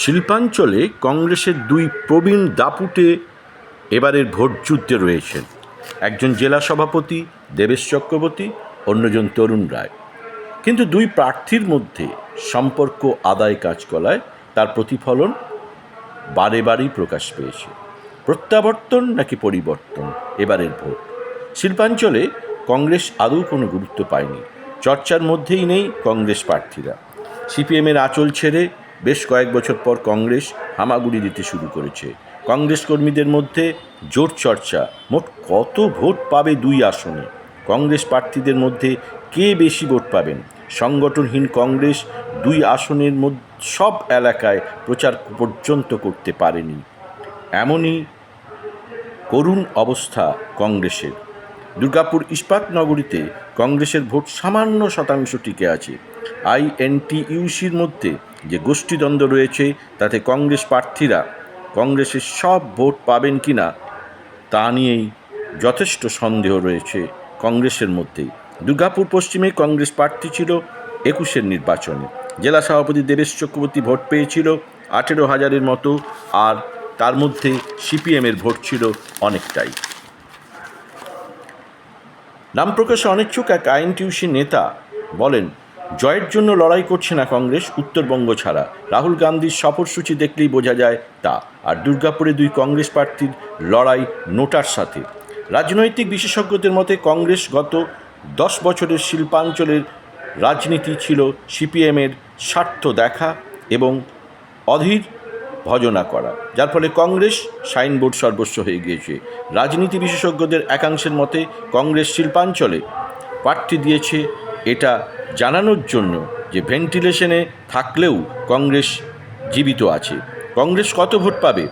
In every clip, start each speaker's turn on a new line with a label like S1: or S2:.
S1: শিল্পাঞ্চলে কংগ্রেসের দুই প্রবীণ দাপুটে এবারের ভোটযুদ্ধে রয়েছেন। একজন জেলা সভাপতি দেবেশ চক্রবর্তী, অন্যজন তরুণ রায়। কিন্তু দুই প্রার্থীর মধ্যে সম্পর্ক আদায় কাজ করায় তার প্রতিফলন বারে বারেই প্রকাশ পেয়েছে। প্রত্যাবর্তন নাকি পরিবর্তন এবারের ভোট। শিল্পাঞ্চলে কংগ্রেস আদৌ কোনো গুরুত্ব পায়নি। চর্চার মধ্যেই নেই কংগ্রেস প্রার্থীরা। সিপিএমের আঁচল ছেড়ে বেশ কয়েক বছর পর কংগ্রেস হামাগুড়ি দিতে শুরু করেছে। কংগ্রেস কর্মীদের মধ্যে জোর চর্চা, মোট কত ভোট পাবে দুই আসনে, কংগ্রেস প্রার্থীদের মধ্যে কে বেশি ভোট পাবেন। সংগঠনহীন কংগ্রেস দুই আসনের সব এলাকায় প্রচার পর্যন্ত করতে পারেনি। এমনই করুণ অবস্থা কংগ্রেসের। দুর্গাপুর ইস্পাত নগরীতে কংগ্রেসের ভোট সামান্য শতাংশ টিকে আছে। আইএনটিইউসির মধ্যে যে গোষ্ঠীদ্বন্দ্ব রয়েছে তাতে কংগ্রেস প্রার্থীরা কংগ্রেসের সব ভোট পাবেন কিনা তা নিয়েই যথেষ্ট সন্দেহ রয়েছে কংগ্রেসের মধ্যেই। দুর্গাপুর পশ্চিমে কংগ্রেস প্রার্থী ছিল 21-এর নির্বাচনে। জেলা সভাপতি দেবেশ চক্রবর্তী ভোট পেয়েছিল 18,000-এর মতো, আর তার মধ্যে সিপিএমের ভোট ছিল অনেকটাই। নাম প্রকাশে অনিচ্ছুক এক আইএনটিইউসি নেতা বলেন, জয়ের জন্য লড়াই করছে না কংগ্রেস, উত্তরবঙ্গ ছাড়া। রাহুল গান্ধীর সফরসূচি দেখলেই বোঝা যায় তা। আর দুর্গাপুরে দুই কংগ্রেস প্রার্থীর লড়াই নোটার সাথে। রাজনৈতিক বিশেষজ্ঞদের মতে কংগ্রেস গত 10 বছরের শিল্পাঞ্চলের রাজনীতি ছিল সিপিএমের স্বার্থ দেখা এবং অধীর ভজনা করা, যার ফলে কংগ্রেস সাইনবোর্ড সর্বস্ব হয়ে গিয়েছে। রাজনীতি বিশেষজ্ঞদের একাংশের মতে কংগ্রেস শিল্পাঞ্চলে প্রার্থী দিয়েছে এটা জানানোর জন্য যে ভেন্টিলেশনে থাকলেও কংগ্রেস জীবিত আছে। কংগ্রেস কত ভোট পাবে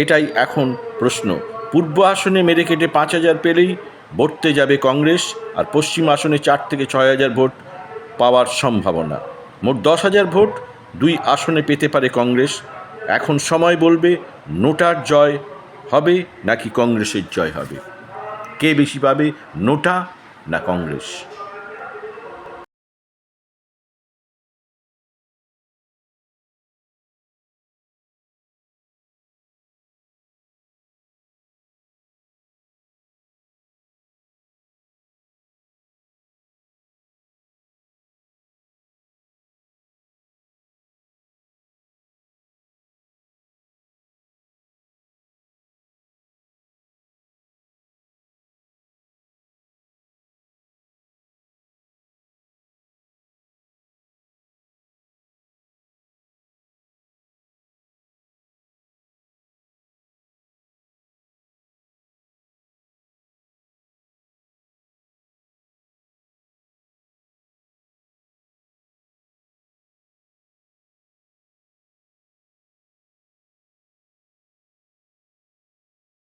S1: এটাই এখন প্রশ্ন। পূর্ব আসনে মেরে কেটে 5,000 পেলেই বর্তে যাবে কংগ্রেস, আর পশ্চিম আসনে 4 থেকে 6,000 ভোট পাওয়ার সম্ভাবনা। মোট 10,000 ভোট দুই আসনে পেতে পারে কংগ্রেস। এখন সময় বলবে নোটার জয় হবে নাকি কংগ্রেসের জয় হবে। কে বেশি পাবে, নোটা না কংগ্রেস?